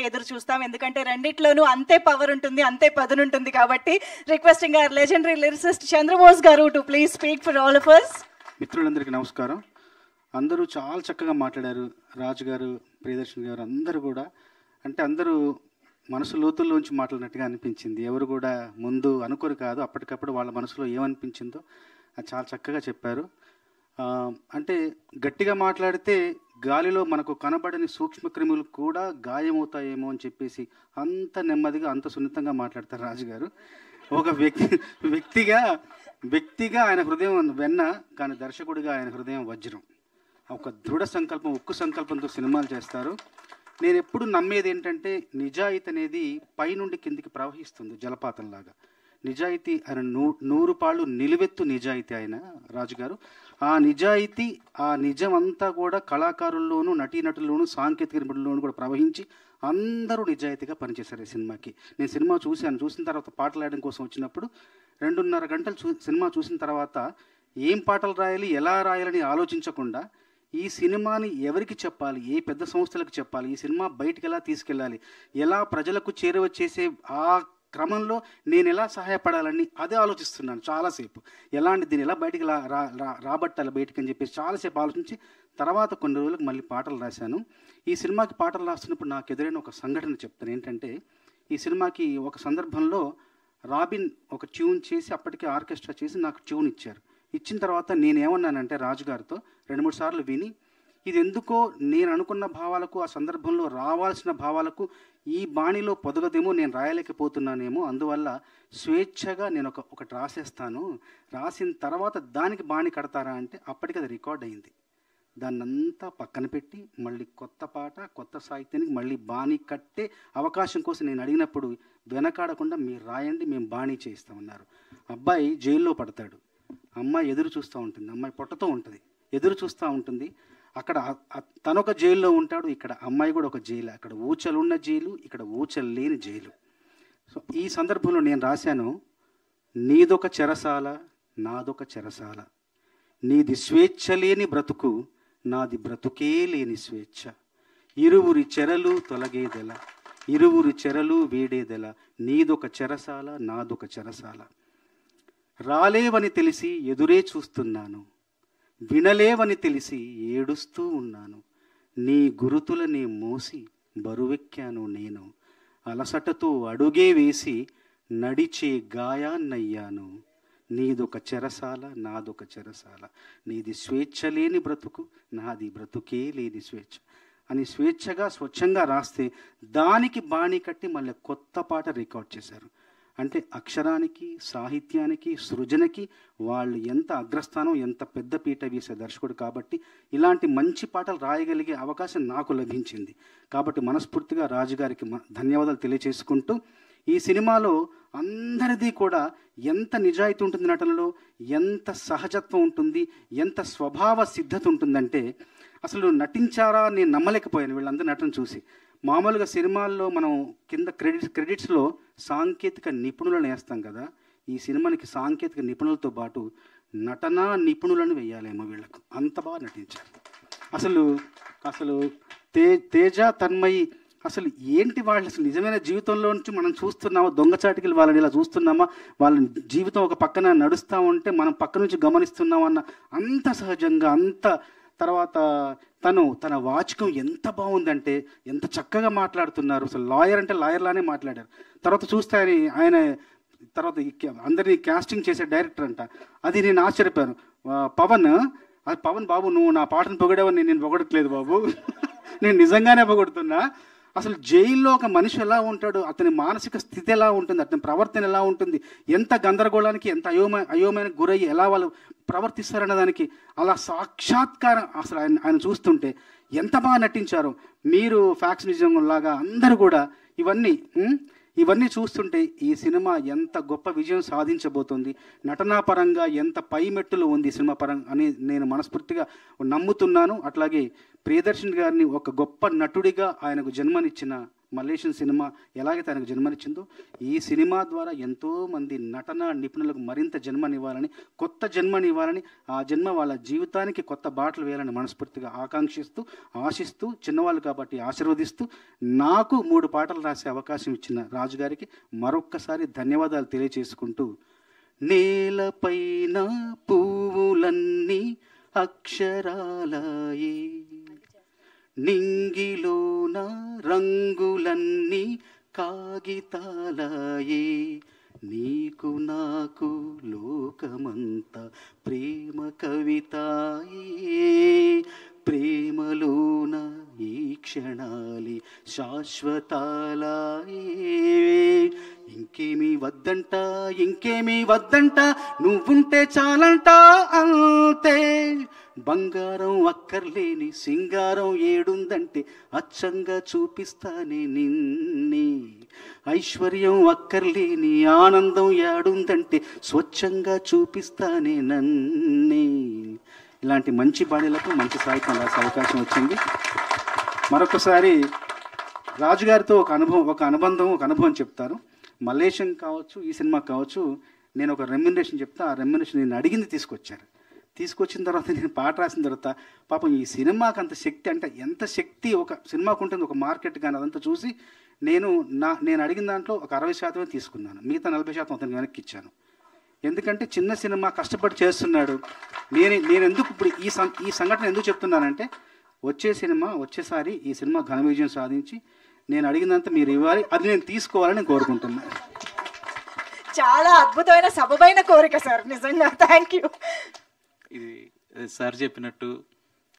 ఎదురు చూస్తాం. ఎందుకంటే రెండిట్లోనూ అంతే పవర్ ఉంటుంది, అంతే పదునుంటుంది. కాబట్టి requesting our legendary lyricist Chandrabose garu to please speak for all of us. మిత్రులందరికీ నమస్కారం. అందరూ చాలా చక్కగా మాట్లాడారు. రాజు గారు, ప్రియదర్శన్ గారు అందరూ కూడా, అంటే అందరూ మనసు లోతుల్లోంచి మాట్లాడినట్టుగా అనిపించింది. ఎవరు కూడా ముందు అనుకోరు కాదు, అప్పటికప్పుడు వాళ్ళ మనసులో ఏమనిపించిందో అది చాలా చక్కగా చెప్పారు. అంటే గట్టిగా మాట్లాడితే గాలిలో మనకు కనబడని సూక్ష్మక్రిములు కూడా గాయమవుతాయేమో అని చెప్పేసి అంత నెమ్మదిగా, అంత సున్నితంగా మాట్లాడతారు రాజుగారు. ఒక వ్యక్తిగా ఆయన హృదయం వెన్న, కానీ దర్శకుడిగా ఆయన హృదయం వజ్రం. ఒక దృఢ సంకల్పం, ఉక్కు సంకల్పంతో సినిమాలు చేస్తారు. నేను ఎప్పుడు నమ్మేది ఏంటంటే, నిజాయితీ అనేది పైనుండి కిందికి ప్రవహిస్తుంది జలపాతంలాగా. నిజాయితీ ఆయన 100 పాళ్ళు నిలువెత్తు నిజాయితీ ఆయన రాజుగారు. ఆ నిజాయితీ, ఆ నిజం అంతా కూడా కళాకారుల్లోనూ, నటీనటుల్లోనూ, సాంకేతిక నిపుణుల్లోనూ కూడా ప్రవహించి అందరూ నిజాయితీగా పనిచేశారు ఈ సినిమాకి. నేను సినిమా చూసిన తర్వాత పాటలు రాయడం కోసం వచ్చినప్పుడు 2.5 గంటలు సినిమా చూసిన తర్వాత ఏం పాటలు రాయాలి, ఎలా రాయాలని ఆలోచించకుండా ఈ సినిమాని ఎవరికి చెప్పాలి, ఏ పెద్ద సంస్థలకు చెప్పాలి, ఈ సినిమా బయటికి ఎలా తీసుకెళ్ళాలి, ఎలా ప్రజలకు చేరువ చేసే ఆ క్రమంలో నేను ఎలా సహాయపడాలని అదే ఆలోచిస్తున్నాను చాలాసేపు. ఎలాంటి దీన్ని ఎలా బయటికి రాబట్టాలి బయటికి అని చెప్పేసి చాలాసేపు ఆలోచించి తర్వాత కొన్ని రోజులకు మళ్ళీ పాటలు రాశాను. ఈ సినిమాకి పాటలు రాస్తున్నప్పుడు నాకు ఎదురైన ఒక సంఘటన చెప్తాను. ఏంటంటే, ఈ సినిమాకి ఒక సందర్భంలో రాబిన్ ఒక ట్యూన్ చేసి, అప్పటికే ఆర్కెస్ట్రా చేసి నాకు ట్యూన్ ఇచ్చారు. ఇచ్చిన తర్వాత నేనేమన్నానంటే రాజుగారితో 2-3 సార్లు విని, ఇది ఎందుకో నేను అనుకున్న భావాలకు, ఆ సందర్భంలో రావాల్సిన భావాలకు ఈ బాణిలో పొదగదేమో, నేను రాయలేకపోతున్నానేమో, అందువల్ల స్వేచ్ఛగా నేను ఒకటి రాసేస్తాను, రాసిన తర్వాత దానికి బాణి కడతారా అంటే అప్పటికి అది రికార్డ్ అయింది. దాన్నంతా పక్కన పెట్టి మళ్ళీ కొత్త పాట, కొత్త సాహిత్యానికి మళ్ళీ బాణి కట్టే అవకాశం కోసం నేను అడిగినప్పుడు వెనకాడకుండా మీరు రాయండి, మేము బాణి చేయిస్తామన్నారు. అబ్బాయి జైల్లో పడతాడు, అమ్మాయి ఎదురు చూస్తూ ఉంటుంది, అమ్మాయి పొట్టతో ఉంటుంది, ఎదురు చూస్తూ ఉంటుంది. అక్కడ తనొక జైల్లో ఉంటాడు, ఇక్కడ అమ్మాయి కూడా ఒక జైలు. అక్కడ ఊచలున్న జైలు, ఇక్కడ ఊచలు లేని జైలు. సో ఈ సందర్భంలో నేను రాశాను, నీదొక చెరసాల, నాదొక చెరసాల, నీది స్వేచ్ఛ లేని బ్రతుకు, నాది బ్రతుకే లేని స్వేచ్ఛ, ఇరువురి చెరలు తొలగేదెల, ఇరువురి చెరలు వేడేదెల, నీదొక చెరసాల, నాదొక చెరసాల, రాలేవని తెలిసి ఎదురే చూస్తున్నాను, వినలేవని తెలిసి ఏడుస్తూ ఉన్నాను, నీ గురుతులనే మోసి బరువెక్కాను నేను, అలసటతో అడుగే వేసి నడిచే గాయాన్నయ్యాను, నీదొక చెరసాల, నాదొక చెరసాల, నీది స్వేచ్ఛ లేని బ్రతుకు, నాది బ్రతుకే లేని స్వేచ్ఛ అని స్వేచ్ఛగా, స్వచ్ఛంగా రాస్తే దానికి బాణీ కట్టి మళ్ళీ కొత్త పాట రికార్డ్ చేశారు. అంటే అక్షరానికి, సాహిత్యానికి, సృజనకి వాళ్ళు ఎంత అగ్రస్థానం, ఎంత పెద్ద పీట వేసే దర్శకుడు. కాబట్టి ఇలాంటి మంచి పాటలు రాయగలిగే అవకాశం నాకు లభించింది. కాబట్టి మనస్ఫూర్తిగా రాజుగారికి ధన్యవాదాలు తెలియచేసుకుంటూ, ఈ సినిమాలో అందరిది కూడా ఎంత నిజాయితీ ఉంటుంది నటనలో, ఎంత సహజత్వం ఉంటుంది, ఎంత స్వభావ సిద్ధత ఉంటుందంటే అసలు నటించారా నేను నమ్మలేకపోయాను వీళ్ళందరూ నటన చూసి. మామూలుగా సినిమాల్లో మనం కింద క్రెడిట్స్లో సాంకేతిక నిపుణులను వేస్తాం కదా, ఈ సినిమానికి సాంకేతిక నిపుణులతో పాటు నటనా నిపుణులను వేయాలేమో వీళ్ళకు, అంత బాగా నటించారు. అసలు తేజ, తన్మయి అసలు ఏంటి వాళ్ళు, అసలు నిజమైన జీవితంలో నుంచి మనం చూస్తున్నామా, దొంగచాటికి వాళ్ళని ఇలా చూస్తున్నామా, వాళ్ళ జీవితం ఒక పక్కన నడుస్తూ ఉంటే మనం పక్క నుంచి గమనిస్తున్నామన్న అంత సహజంగా, అంత తర్వాత తన వాచకం ఎంత బాగుందంటే, ఎంత చక్కగా మాట్లాడుతున్నారు. అసలు లాయర్ అంటే లాయర్లానే మాట్లాడారు. తర్వాత చూస్తే ఆయన తర్వాత అందరినీ కాస్టింగ్ చేసే డైరెక్టర్ అంట, అది నేను ఆశ్చర్యపోయాను. పవన్ బాబు, నువ్వు నా పాటను పొగడేవని నేను పొగడట్లేదు బాబు, నేను నిజంగానే పొగడుతున్నా. అసలు జైల్లో ఒక మనిషి ఎలా ఉంటాడు, అతని మానసిక స్థితి ఎలా ఉంటుంది, అతని ప్రవర్తన ఎలా ఉంటుంది, ఎంత గందరగోళానికి, ఎంత అయోమయానికి గురయ్యి ఎలా వాళ్ళు ప్రవర్తిస్తారన్న దానికి అలా సాక్షాత్కారం. అసలు ఆయన చూస్తుంటే ఎంత బాగా నటించారో. మీరు ఫ్యాక్స్ నిజం లాగా అందరూ కూడా ఇవన్నీ చూస్తుంటే ఈ సినిమా ఎంత గొప్ప విజయం సాధించబోతుంది, నటనాపరంగా ఎంత పైమెట్టులో ఉంది ఈ సినిమా పరంగా అని నేను మనస్ఫూర్తిగా నమ్ముతున్నాను. అట్లాగే ప్రియదర్శన్ గారిని ఒక గొప్ప నటుడిగా ఆయనకు జన్మనిచ్చిన మల్లేశం సినిమా ఎలాగైతే ఆయనకు జన్మనిచ్చిందో ఈ సినిమా ద్వారా ఎంతోమంది నటన నిపుణులకు మరింత జన్మనివ్వాలని, కొత్త జన్మనివ్వాలని, ఆ జన్మ వాళ్ళ జీవితానికి కొత్త బాటలు వేయాలని మనస్ఫూర్తిగా ఆకాంక్షిస్తూ, ఆశిస్తూ, చిన్నవాళ్ళు కాబట్టి ఆశీర్వదిస్తూ, నాకు 3 పాటలు రాసే అవకాశం ఇచ్చిన రాజుగారికి మరొక్కసారి ధన్యవాదాలు తెలియజేసుకుంటూ, నేలపైన పువ్వులన్నీ అక్షరాలయే, నింగిలోన రంగులన్నీ కాగితాలయే, నీకు నాకు లోకమంతా ప్రేమ కవితాయే, ప్రేమలోన ఈ క్షణాలి శాశ్వతాలయే, ఇంకేమీ వద్దంట, ఇంకేమీ వద్దంట, నువ్వుంటే చాలంట అంతే, బంగారం అక్కర్లేని సింగారం ఏడుందంటే అచ్చంగా చూపిస్తానే నిన్నే, ఐశ్వర్యం అక్కర్లేని ఆనందం ఏడుందంటే స్వచ్ఛంగా చూపిస్తానే నన్నే. ఇలాంటి మంచి బాణీలకు మంచి సాహిత్యం రాసే అవకాశం వచ్చింది. మరొకసారి రాజుగారితో ఒక అనుబంధం చెప్తారు. మల్లేశం కావచ్చు, ఈ సినిమా కావచ్చు, నేను ఒక రెమ్యునరేషన్ చెప్తా, ఆ రెమ్యునరేషన్ నేను అడిగింది తీసుకొచ్చిన తర్వాత నేను పాట రాసిన తర్వాత పాపం ఈ సినిమాకి అంత శక్తి, అంటే ఎంత శక్తి ఒక సినిమాకు ఉంటుంది, ఒక మార్కెట్ కానీ అదంతా చూసి నేను అడిగిన దాంట్లో ఒక 60% తీసుకున్నాను, మిగతా 40% అతనికి వెనక్కి ఇచ్చాను. ఎందుకంటే చిన్న సినిమా కష్టపడి చేస్తున్నాడు. నేను ఎందుకు ఇప్పుడు ఈ సంఘటన ఎందుకు చెప్తున్నానంటే, వచ్చేసారి ఈ సినిమా ఘన విజయం సాధించి నేను అడిగినంత మీరు ఇవ్వాలి, అది నేను తీసుకోవాలని నేను కోరుకుంటున్నాను. చాలా అద్భుతమైన సబబైన కోరిక సార్, నిజంగా థ్యాంక్ యూ. ఇది సార్ చెప్పినట్టు